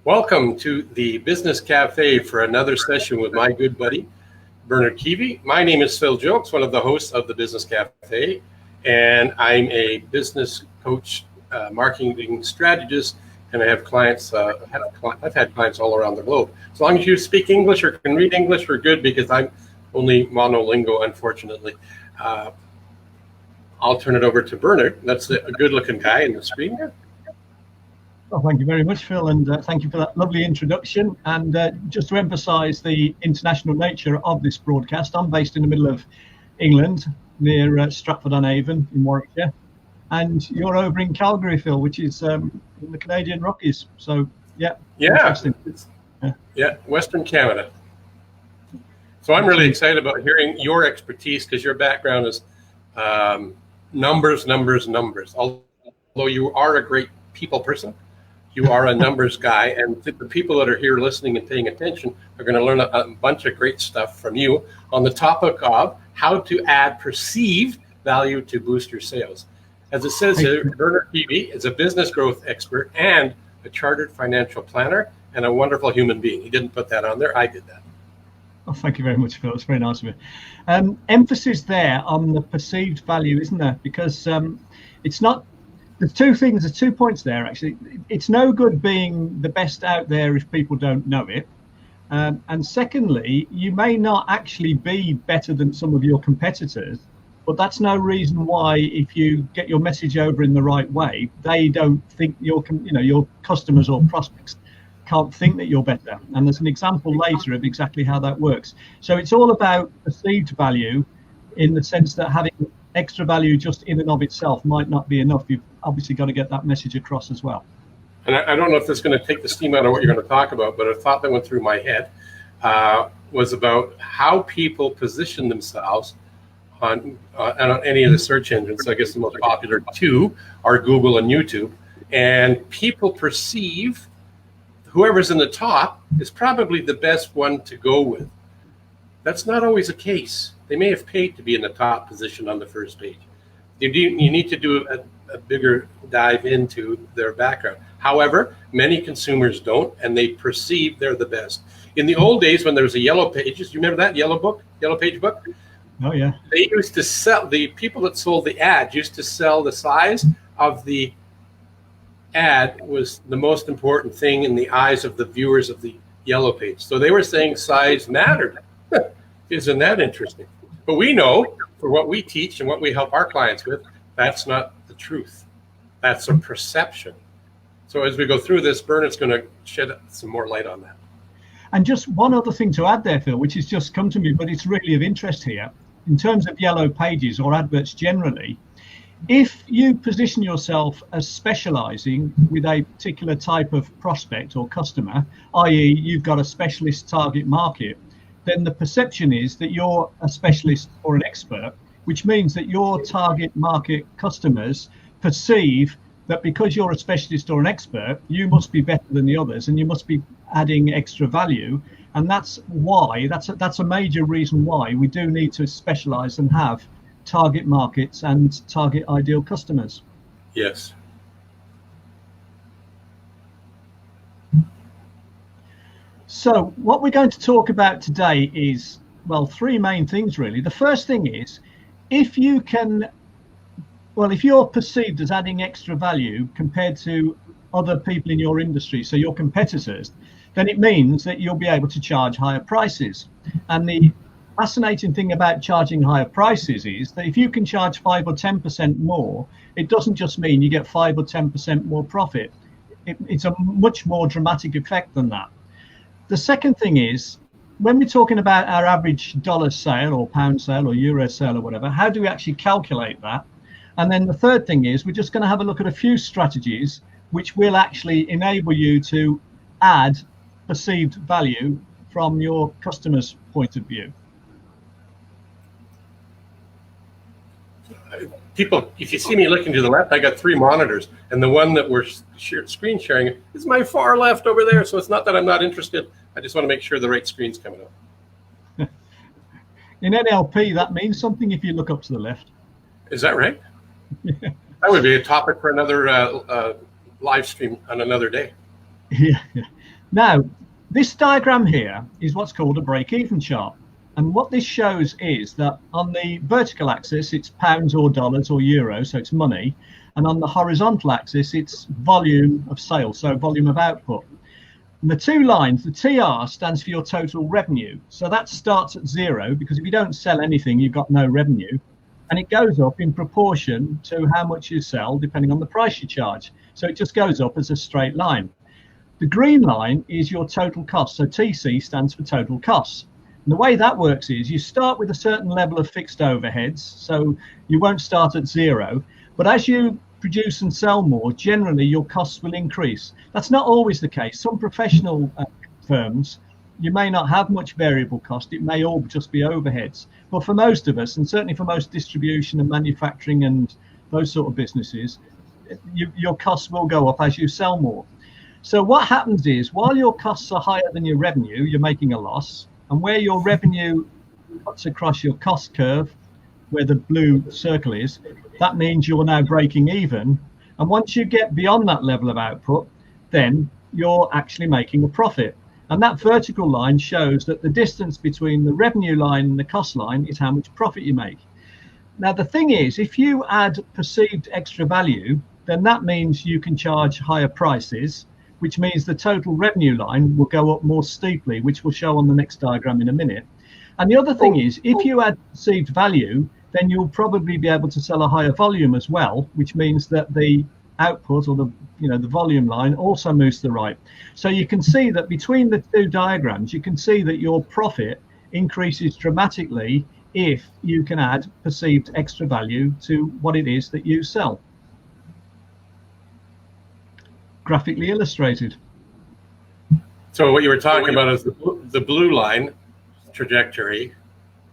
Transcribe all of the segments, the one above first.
Welcome to the Business Cafe for another session with my good buddy, Bernard Keevy. My name is Phil Jokes, one of the hosts of the Business Cafe, and I'm a business coach, marketing strategist, and I have clients. I've had clients all around the globe. As long as you speak English or can read English, we're good, because I'm only monolingual, unfortunately. I'll turn it over to Bernard. That's a good-looking guy in the screen here. Well, thank you very much, Phil, and thank you for that lovely introduction. And just to emphasise the international nature of this broadcast, I'm based in the middle of England, near Stratford-on-Avon in Warwickshire, and you're over in Calgary, Phil, which is in the Canadian Rockies. So, yeah. Yeah, Western Canada. So I'm really excited about hearing your expertise, because your background is numbers. Although you are a great people person, you are a numbers guy, and the people that are here listening and paying attention are going to learn a bunch of great stuff from you on the topic of how to add perceived value to boost your sales. As it says here, Bernard Keevy is a business growth expert and a chartered financial planner and a wonderful human being. He didn't put that on there. I did that. Oh, thank you very much, Phil. It's very nice of you. Emphasis there on the perceived value, isn't there? Because it's not. There's 2 points there, actually. It's no good being the best out there if people don't know it. And secondly, you may not actually be better than some of your competitors, but that's no reason why, if you get your message over in the right way, they don't think your customers or prospects can't think that you're better. And there's an example later of exactly how that works. So it's all about perceived value, in the sense that having extra value just in and of itself might not be enough. You've obviously got to get that message across as well. And I don't know if this is going to take the steam out of what you're going to talk about, but a thought that went through my head was about how people position themselves on any of the search engines. So I guess the most popular two are Google and YouTube. And people perceive whoever's in the top is probably the best one to go with. That's not always the case. They may have paid to be in the top position on the first page. You need to do a bigger dive into their background. However, many consumers don't, and they perceive they're the best. In the old days, when there was a Yellow Pages, you remember that Yellow Page book? Oh, yeah. They used to sell, the people that sold the ads used to sell the size of the ad was the most important thing in the eyes of the viewers of the Yellow Page. So they were saying size mattered. Isn't that interesting? But we know, for what we teach and what we help our clients with, that's not the truth. That's a perception. So as we go through this, Bernard's going to shed some more light on that. And just one other thing to add there, Phil, which has just come to me, but it's really of interest here. In terms of Yellow Pages or adverts generally, if you position yourself as specializing with a particular type of prospect or customer, i.e. you've got a specialist target market, then the perception is that you're a specialist or an expert, which means that your target market customers perceive that because you're a specialist or an expert, you must be better than the others and you must be adding extra value. And that's why, that's a major reason why we do need to specialize and have target markets and target ideal customers. Yes. So what we're going to talk about today is, well, 3 main things really. The first thing is, if you're perceived as adding extra value compared to other people in your industry, so your competitors, then it means that you'll be able to charge higher prices. And the fascinating thing about charging higher prices is that if you can charge 5 or 10% more, it doesn't just mean you get 5 or 10% more profit. It's a much more dramatic effect than that. The second thing is, when we're talking about our average dollar sale or pound sale or euro sale or whatever, how do we actually calculate that? And then the third thing is, we're just going to have a look at a few strategies which will actually enable you to add perceived value from your customer's point of view. People, if you see me looking to the left, I got 3 monitors, and the one that we're screen sharing is my far left over there. So it's not that I'm not interested. I just want to make sure the right screen's coming up. In NLP, that means something if you look up to the left. Is that right? That would be a topic for another live stream on another day. Yeah. Now, this diagram here is what's called a break-even chart. And what this shows is that on the vertical axis, it's pounds or dollars or euros, so it's money. And on the horizontal axis, it's volume of sales, so volume of output. And the two lines, the TR stands for your total revenue. So that starts at 0, because if you don't sell anything, you've got no revenue. And it goes up in proportion to how much you sell, depending on the price you charge. So it just goes up as a straight line. The green line is your total cost. So TC stands for total costs. And the way that works is you start with a certain level of fixed overheads. So you won't start at 0. But as you produce and sell more, generally your costs will increase. That's not always the case. Some professional firms, you may not have much variable cost. It may all just be overheads. But for most of us, and certainly for most distribution and manufacturing and those sort of businesses, your costs will go up as you sell more. So what happens is, while your costs are higher than your revenue, you're making a loss. And where your revenue cuts across your cost curve, where the blue circle is, that means you're now breaking even. And once you get beyond that level of output, then you're actually making a profit. And that vertical line shows that the distance between the revenue line and the cost line is how much profit you make. Now, the thing is, if you add perceived extra value, then that means you can charge higher prices, which means the total revenue line will go up more steeply, which we'll show on the next diagram in a minute. And the other thing is, if you add perceived value, then you'll probably be able to sell a higher volume as well, which means that the output, or the volume line, also moves to the right. So you can see that between the two diagrams, you can see that your profit increases dramatically if you can add perceived extra value to what it is that you sell. Graphically illustrated. So what you were talking about is the blue line trajectory.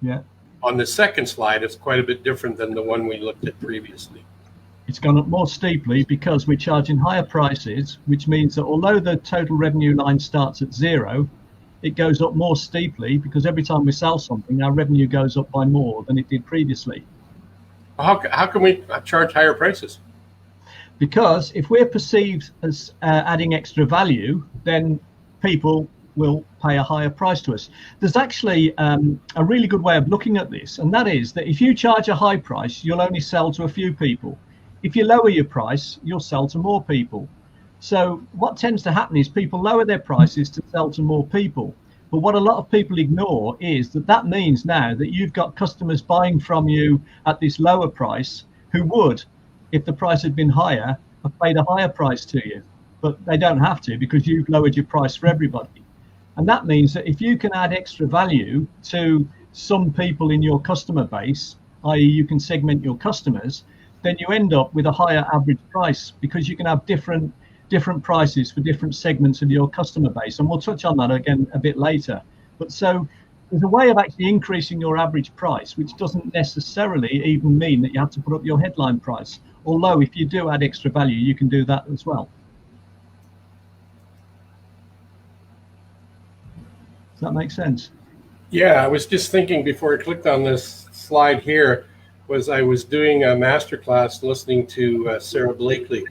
Yeah. On the second slide, it's quite a bit different than the one we looked at previously. It's gone up more steeply because we're charging higher prices, which means that although the total revenue line starts at 0, it goes up more steeply because every time we sell something, our revenue goes up by more than it did previously. How can we charge higher prices? Because if we're perceived as adding extra value, then people will pay a higher price to us. There's actually a really good way of looking at this, and that is that if you charge a high price, you'll only sell to a few people. If you lower your price, you'll sell to more people. So what tends to happen is people lower their prices to sell to more people. But what a lot of people ignore is that means now that you've got customers buying from you at this lower price who would, if the price had been higher, have paid a higher price to you. But they don't have to, because you've lowered your price for everybody. And that means that if you can add extra value to some people in your customer base, i.e. you can segment your customers, then you end up with a higher average price, because you can have different prices for different segments of your customer base. And we'll touch on that again a bit later. But so there's a way of actually increasing your average price, which doesn't necessarily even mean that you have to put up your headline price. Although if you do add extra value, you can do that as well. Does that make sense? Yeah, I was just thinking before I clicked on this slide here, I was doing a masterclass listening to Sarah Blakely.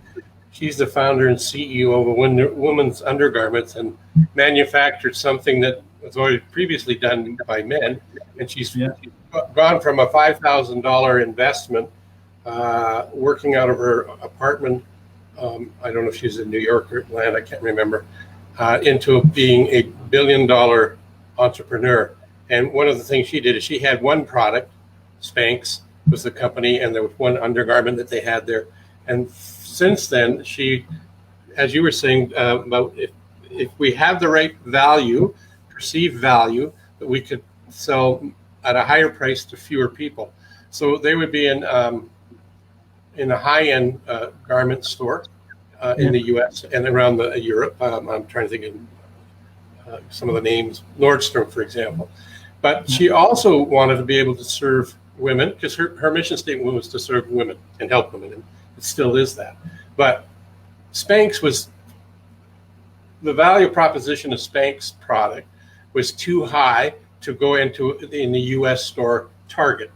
She's the founder and CEO of a women's undergarments, and manufactured something that was already previously done by men. And she's gone from a $5,000 investment working out of her apartment. I don't know if she's in New York or Atlanta, I can't remember, into being a $1 billion entrepreneur. And one of the things she did is she had one product, Spanx was the company, and there was one undergarment that they had there. And since then, she, as you were saying about if we have the right value, perceived value, that we could sell at a higher price to fewer people. So they would be in a high-end garment store in the U.S. and around Europe. I'm trying to think of some of the names, Nordstrom, for example. But she also wanted to be able to serve women, because her mission statement was to serve women and help women, and it still is that. But Spanx was, the value proposition of Spanx product was too high to go into in the U.S. store Target,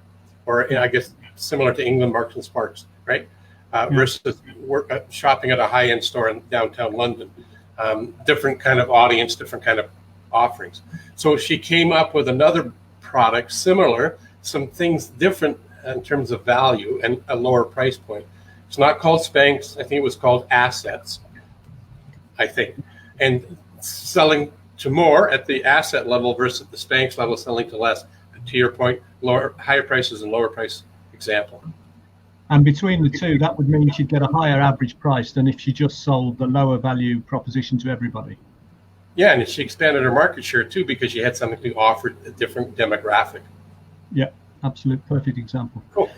or I guess similar to England Marks and Sparks, right? Versus shopping at a high-end store in downtown London. different kind of audience, different kind of offerings. So she came up with another product similar, some things different in terms of value and a lower price point. It's not called Spanx. I think it was called Assets, I think. And selling to more at the asset level versus the Spanx level, selling to less. To your point, higher prices and lower price example. And between the two, that would mean she'd get a higher average price than if she just sold the lower value proposition to everybody. Yeah, and she expanded her market share too because she had something to offer a different demographic. Yeah, absolute perfect example. Cool.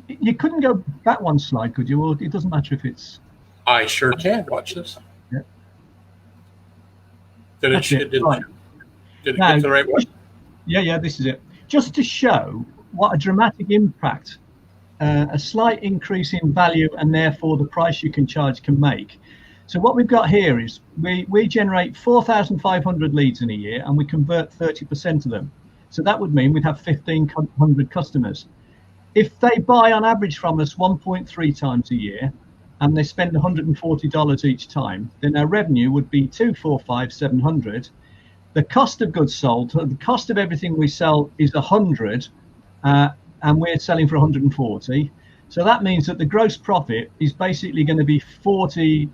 You couldn't go back one slide, could you? Or it doesn't matter if it's... I sure can. Watch this. Yeah. Did it get the right one? Yeah, this is it. Just to show what a dramatic impact a slight increase in value and therefore the price you can charge can make. So what we've got here is we generate 4,500 leads in a year and we convert 30% of them. So that would mean we'd have 1,500 customers. If they buy on average from us 1.3 times a year and they spend $140 each time, then our revenue would be 245,700. The cost of goods sold, the cost of everything we sell is 100, and we're selling for 140. So that means that the gross profit is basically going to be 40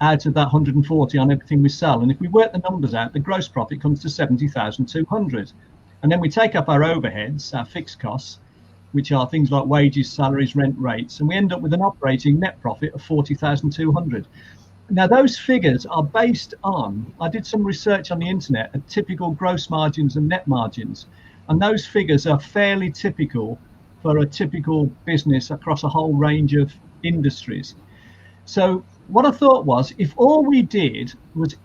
out of that 140 on everything we sell. And if we work the numbers out, the gross profit comes to 70,200. And then we take up our overheads, our fixed costs, which are things like wages, salaries, rent, rates, and we end up with an operating net profit of 40,200. Now, those figures are based on, I did some research on the internet at typical gross margins and net margins, and those figures are fairly typical for a typical business across a whole range of industries. So what I thought was, if all we did was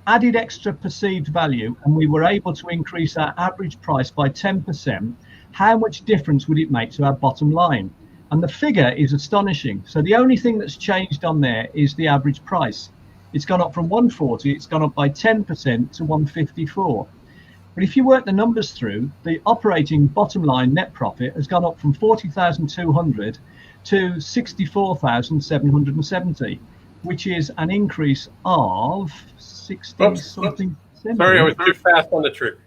added extra perceived value and we were able to increase our average price by 10%, how much difference would it make to our bottom line? And the figure is astonishing. So the only thing that's changed on there is the average price. It's gone up from 140, it's gone up by 10% to 154. But if you work the numbers through, the operating bottom line net profit has gone up from 40,200 to 64,770, which is an increase of 60 something. Sorry, I was too fast on the trigger.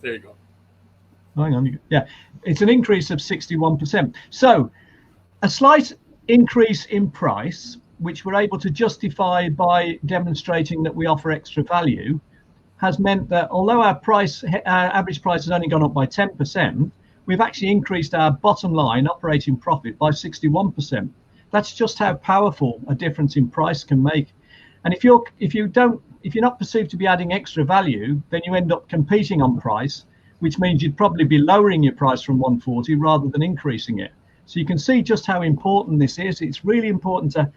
There you go. Hang on. Yeah, it's an increase of 61%. So a slight increase in price, which we're able to justify by demonstrating that we offer extra value, has meant that although our average price has only gone up by 10%, we've actually increased our bottom line operating profit by 61%. That's just how powerful a difference in price can make. And if you're not perceived to be adding extra value, then you end up competing on price, which means you'd probably be lowering your price from 140 rather than increasing it. So you can see just how important this is. It's really important to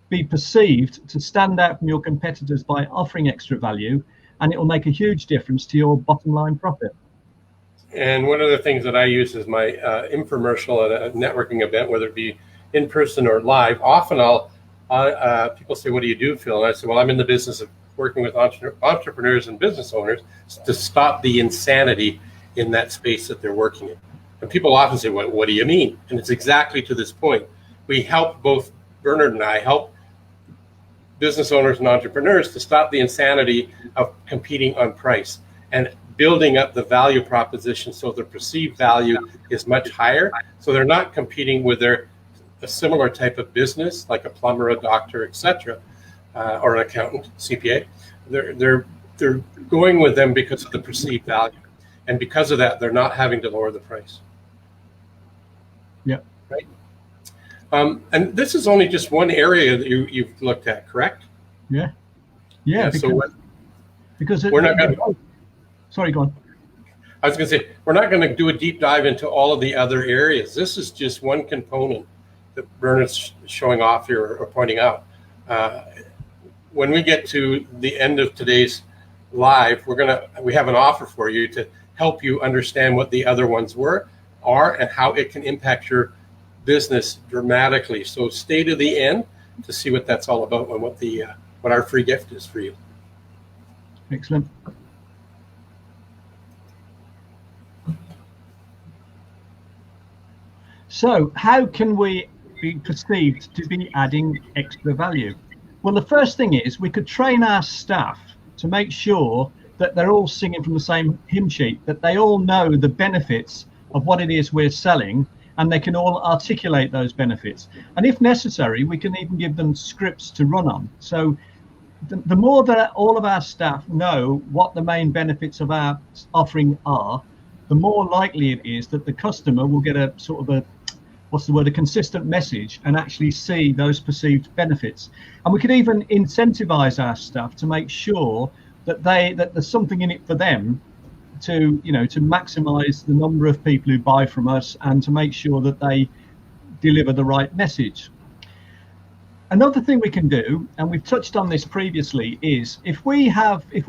be perceived to stand out from your competitors by offering extra value, and it will make a huge difference to your bottom line profit. And one of the things that I use is my infomercial at a networking event, whether it be in person or live. Often people say, "What do you do, Phil?" And I say, "Well, I'm in the business of working with entrepreneurs and business owners to stop the insanity in that space that they're working in." And people often say, what do you mean? And it's exactly to this point. We help, both Bernard and I help business owners and entrepreneurs to stop the insanity of competing on price and building up the value proposition so their perceived value is much higher. So they're not competing with a similar type of business like a plumber, a doctor, etc., or an accountant, CPA. They're going with them because of the perceived value, and because of that, they're not having to lower the price. Yeah. Right. And this is only just one area that you've looked at, correct? Yeah. Because we're not going to. Sorry, go on. I was going to say, we're not going to do a deep dive into all of the other areas. This is just one component that Bernard's showing off here or pointing out. When we get to the end of today's live, we have an offer for you to help you understand what the other ones are and how it can impact your business dramatically. So stay to the end to see what that's all about and what our free gift is for you. Excellent. So how can we be perceived to be adding extra value? Well, the first thing is we could train our staff to make sure that they're all singing from the same hymn sheet, that they all know the benefits of what it is we're selling, and they can all articulate those benefits. And if necessary, we can even give them scripts to run on. So the more that all of our staff know what the main benefits of our offering are, the more likely it is that the customer will get a sort of a consistent message and actually see those perceived benefits. And we could even incentivize our staff to make sure that there's something in it for them to maximize the number of people who buy from us and to make sure that they deliver the right message. Another thing we can do, and we've touched on this previously, is if we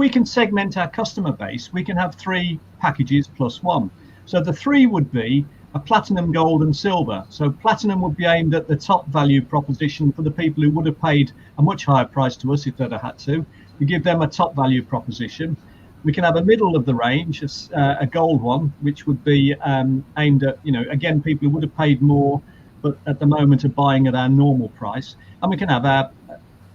can segment our customer base, we can have 3 packages plus 1. So the 3 would be a platinum, gold and silver. So platinum would be aimed at the top value proposition for the people who would have paid a much higher price to us if they'd have had to. We give them a top value proposition. We can have a middle of the range, a gold one, which would be aimed at, again, people who would have paid more, but at the moment are buying at our normal price. And we can have our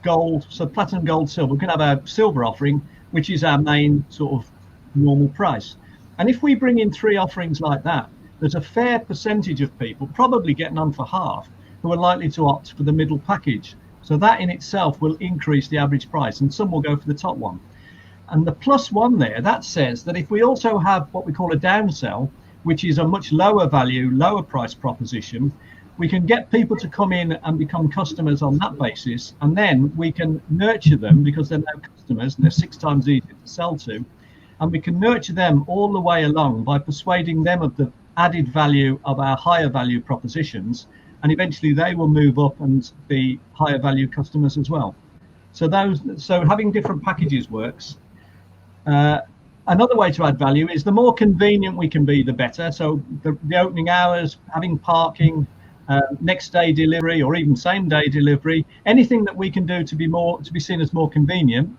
gold, so platinum, gold, silver. We can have our silver offering, which is our main sort of normal price. And if we bring in 3 offerings like that, there's a fair percentage of people, probably getting on for half, who are likely to opt for the middle package. So that in itself will increase the average price, and some will go for the top one. And the +1 there, that says that if we also have what we call a downsell, which is a much lower value, lower price proposition, we can get people to come in and become customers on that basis, and then we can nurture them because they're now customers and they're 6 times easier to sell to, and we can nurture them all the way along by persuading them of the added value of our higher value propositions, and eventually they will move up and be higher value customers as well. So having different packages works. Another way to add value is the more convenient we can be, the better. So the opening hours, having parking, next day delivery, or even same day delivery, anything that we can do to be seen as more convenient,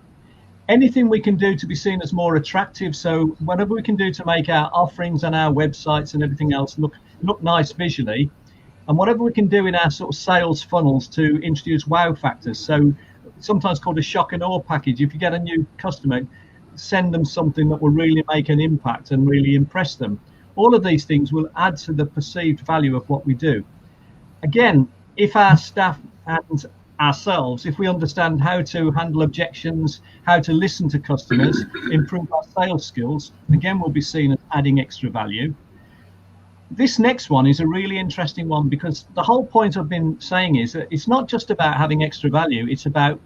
anything we can do to be seen as more attractive. So whatever we can do to make our offerings and our websites and everything else look nice visually, and whatever we can do in our sort of sales funnels to introduce wow factors. So sometimes called a shock and awe package. If you get a new customer, send them something that will really make an impact and really impress them. All of these things will add to the perceived value of what we do. Again, if our staff and ourselves, if we understand how to handle objections, how to listen to customers, improve our sales skills, again, we'll be seen as adding extra value. This next one is a really interesting one, because the whole point I've been saying is that it's not just about having extra value, it's about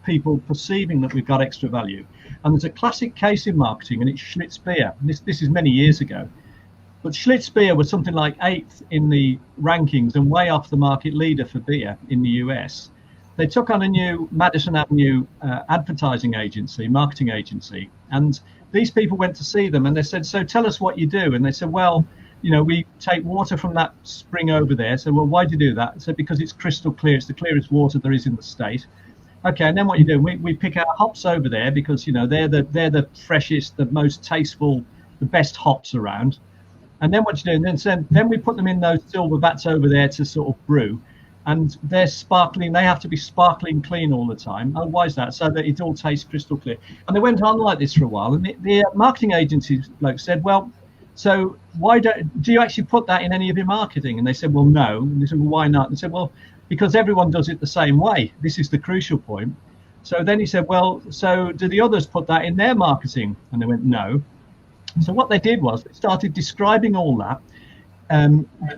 people perceiving that we've got extra value. And there's a classic case in marketing, and it's Schlitz beer. This is many years ago. But Schlitz beer was something like 8th in the rankings and way off the market leader for beer in the US. They took on a new Madison Avenue advertising agency, marketing agency. And these people went to see them and they said, so tell us what you do. And they said, well, we take water from that spring over there. So, well, why do you do that? So because it's crystal clear. It's the clearest water there is in the state. Okay, and then what you do? We pick our hops over there because they're the freshest, the most tasteful, the best hops around. And then what you do? And then we put them in those silver vats over there to sort of brew, and they're sparkling. They have to be sparkling clean all the time. Oh, why is that? So that it all tastes crystal clear. And they went on like this for a while. And the marketing agency bloke said, well, so why do you actually put that in any of your marketing? And they said, well, no. And they said, well, why not? And they said, well, because everyone does it the same way. This is the crucial point. So then he said, well, so do the others put that in their marketing? And they went, no. So what they did was they started describing all that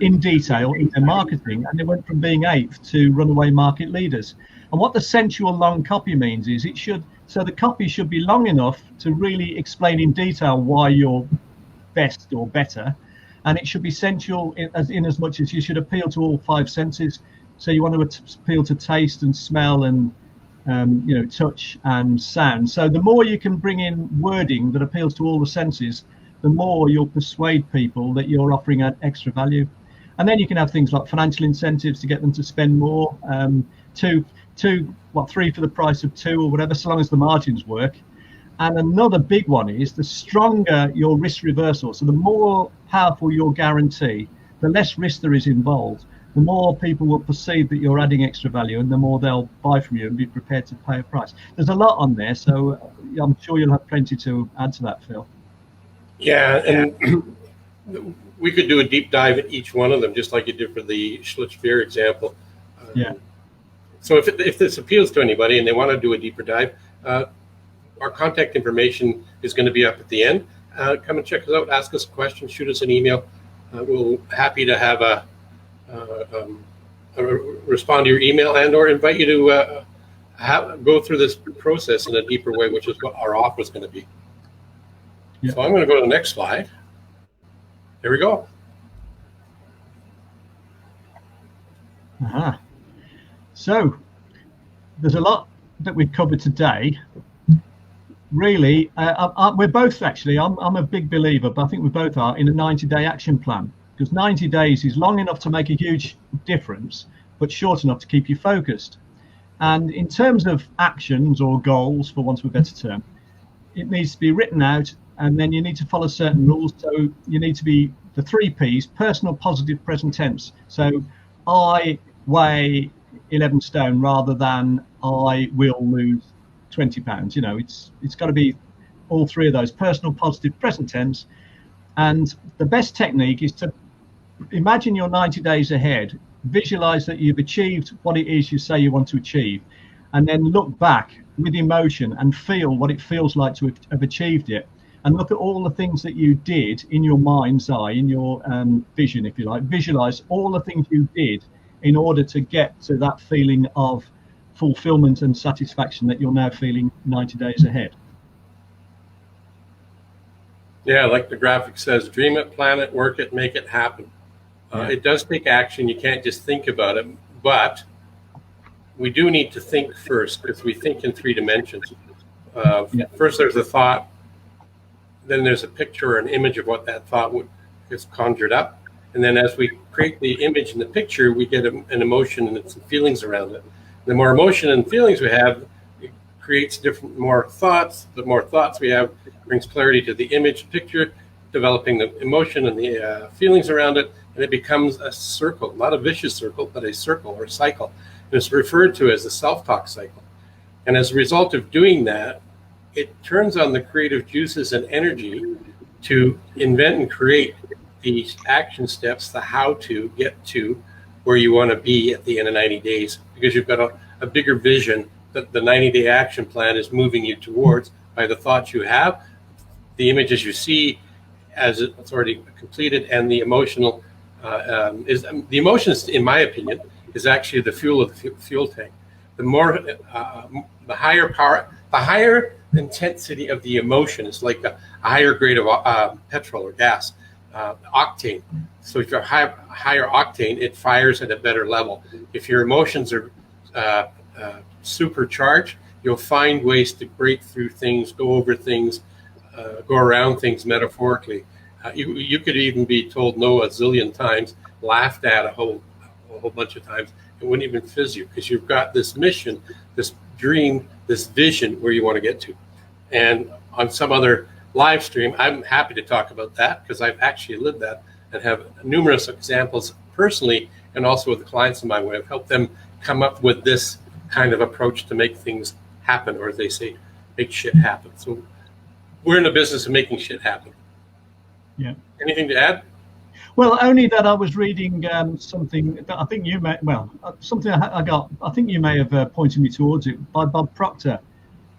in detail in their marketing, and they went from being 8th to runaway market leaders. And what the sensual long copy means is the copy should be long enough to really explain in detail why you're best or better, and it should be sensual in as much as you should appeal to all 5 senses. So you want to appeal to taste and smell and touch and sound. So the more you can bring in wording that appeals to all the senses, the more you'll persuade people that you're offering an extra value. And then you can have things like financial incentives to get them to spend more, 3 for the price of 2 or whatever, so long as the margins work. And another big one is the stronger your risk reversal. So the more powerful your guarantee, the less risk there is involved, the more people will perceive that you're adding extra value, and the more they'll buy from you and be prepared to pay a price. There's a lot on there, so I'm sure you'll have plenty to add to that, Phil. Yeah, and we could do a deep dive at each one of them, just like you did for the Schlitz beer example. Yeah. So if this appeals to anybody and they want to do a deeper dive, our contact information is going to be up at the end. Come and check us out, ask us a question, shoot us an email. We'll happy to have respond to your email and or invite you to go through this process in a deeper way, which is what our offer is going to be. Yeah. So I'm going to go to the next slide. There we go. Uh-huh. So there's a lot that we've covered today. Really, we're both actually, I'm a big believer, but I think we both are, in a 90-day action plan, because 90 days is long enough to make a huge difference, but short enough to keep you focused. And in terms of actions or goals, for want of a better term, it needs to be written out, and then you need to follow certain rules. So you need to be the 3 Ps: personal, positive, present tense. So I weigh 11 stone rather than I will lose 20 pounds. You know, it's got to be all 3 of those: personal, positive, present tense. And the best technique is to imagine you're 90 days ahead, visualize that you've achieved what it is you say you want to achieve, and then look back with emotion and feel what it feels like to have achieved it, and look at all the things that you did in your mind's eye, in your vision, if you like. Visualize all the things you did in order to get to that feeling of fulfillment and satisfaction that you're now feeling 90 days ahead. Yeah, like the graphic says, dream it, plan it, work it, make it happen. It does take action. You can't just think about it, but we do need to think first, because we think in 3 dimensions. First there's a thought, then there's a picture or an image of what that thought is conjured up, and then as we create the image and the picture, we get an emotion and some feelings around it. The more emotion and feelings we have, it creates more thoughts. The more thoughts we have brings clarity to the image, picture, developing the emotion and the feelings around it, and it becomes a circle, not a vicious circle, but a circle or a cycle. And it's referred to as the self-talk cycle. And as a result of doing that, it turns on the creative juices and energy to invent and create these action steps, the how to get to where you want to be at the end of 90 days, because you've got a bigger vision that the 90-day action plan is moving you towards by the thoughts you have, the images you see as it's already completed, and the emotional the emotions, in my opinion, is actually the fuel of the fuel tank. The more the higher power, the higher intensity of the emotion is like a higher grade of petrol or gas, octane. So if you're higher octane, it fires at a better level. If your emotions are supercharged, you'll find ways to break through things, go over things, go around things metaphorically. You could even be told no a zillion times, laughed at a whole bunch of times. It wouldn't even fizz you, because you've got this mission, this dream, this vision where you want to get to. And on some other live stream, I'm happy to talk about that, because I've actually lived that and have numerous examples personally, and also with the clients of mine, where I've helped them come up with this kind of approach to make things happen, or as they say, make shit happen. So we're in the business of making shit happen. Yeah. Anything to add? Well, only that I was reading something that I think you may, something I got, I think you may have pointed me towards it, by Bob Proctor.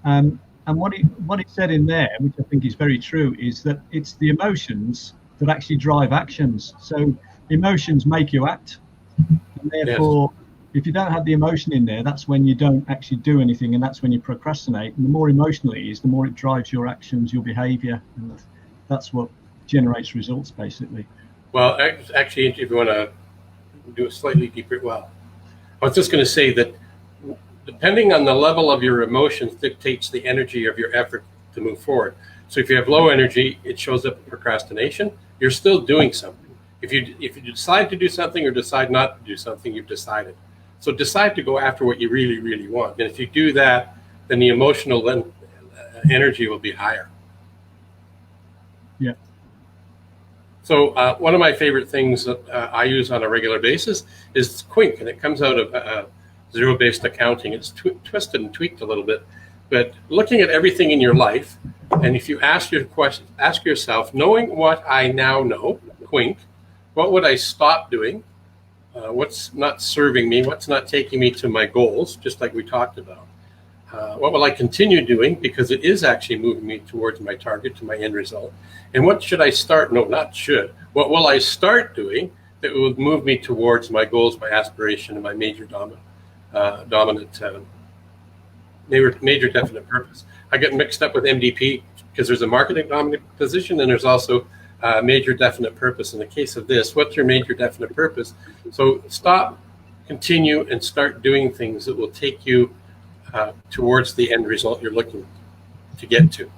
And what it said in there, which I think is very true, is that it's the emotions that actually drive actions. So emotions make you act. And therefore, if you don't have the emotion in there, that's when you don't actually do anything, and that's when you procrastinate. And the more emotional it is, the more it drives your actions, your behavior. And that's what generates results, basically. Well, actually, if you want to do it slightly deeper, I was just going to say that depending on the level of your emotions dictates the energy of your effort to move forward. So if you have low energy, it shows up in procrastination. You're still doing something. If you decide to do something or decide not to do something, you've decided. So decide to go after what you really, really want. And if you do that, then the emotional energy will be higher. Yeah. So one of my favorite things that I use on a regular basis is Quink, and it comes out of zero-based accounting. It's twisted and tweaked a little bit, but looking at everything in your life, and if you ask yourself, knowing what I now know, Quink, what would I stop doing? What's not serving me? What's not taking me to my goals? Just like we talked about. What will I continue doing because it is actually moving me towards my target, to my end result? And what should I start? No, not should. What will I start doing that will move me towards my goals, my aspiration, and my major definite purpose? I get mixed up with MDP because there's a marketing dominant position and there's also major definite purpose. In the case of this, what's your major definite purpose? So stop, continue, and start doing things that will take you towards the end result you're looking to get to.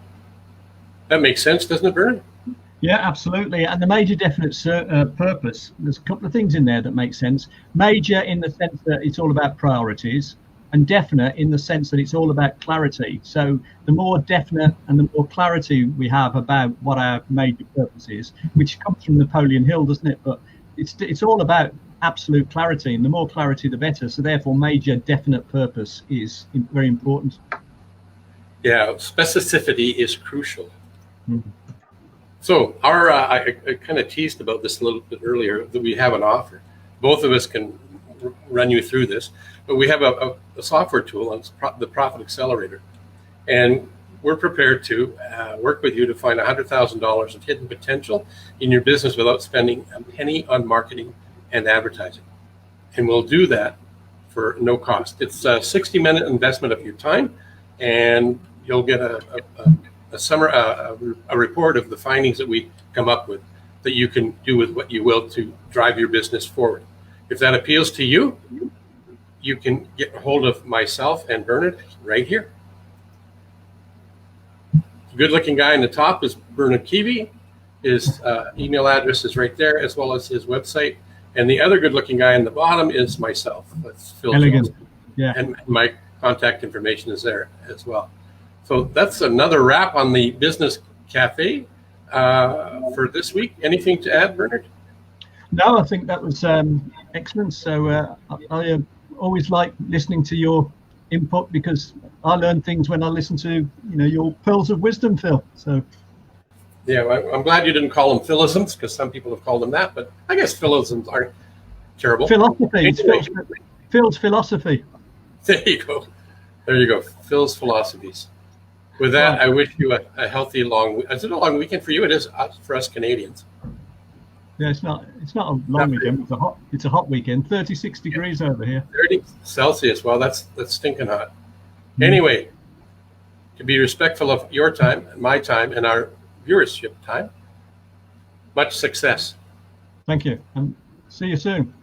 That makes sense, doesn't it, Bernard? Yeah, absolutely. And the major definite purpose, there's a couple of things in there that make sense. Major in the sense that it's all about priorities, and definite in the sense that it's all about clarity. So the more definite and the more clarity we have about what our major purpose is, which comes from Napoleon Hill, doesn't it? But it's all about absolute clarity, and the more clarity the better. So therefore major definite purpose is very important. Yeah, specificity is crucial. Mm-hmm. So I kind of teased about this a little bit earlier, that we have an offer. Both of us can run you through this, but we have a software tool, and it's the Profit Accelerator, and we're prepared to work with you to find $100,000 of hidden potential in your business without spending a penny on marketing and advertising. And we'll do that for no cost. It's a 60-minute investment of your time, and you'll get a report of the findings that we come up with that you can do with what you will to drive your business forward. If that appeals to you, you can get a hold of myself and Bernard right here. The good-looking guy in the top is Bernard Kiwi. His email address is right there, as well as his website. And the other good-looking guy in the bottom is myself. That's Phil Jones. Yeah. And my contact information is there as well. So that's another wrap on the Business Cafe for this week. Anything to add, Bernard? No, I think that was excellent. So I always like listening to your input, because I learn things when I listen to your pearls of wisdom, Phil. So yeah, I'm glad you didn't call them philisms, because some people have called them that, but I guess philisms aren't terrible. Philosophy. Anyway. Phil's philosophy. There you go. There you go. Phil's philosophies. With that, I wish you a healthy long. Is it a long weekend for you? It is for us Canadians. Yeah, it's not a long weekend. It's a hot weekend. 36 degrees over here. 30 Celsius. Well, that's stinking hot. Anyway, to be respectful of your time, my time, and our viewership time, much success. Thank you, and see you soon.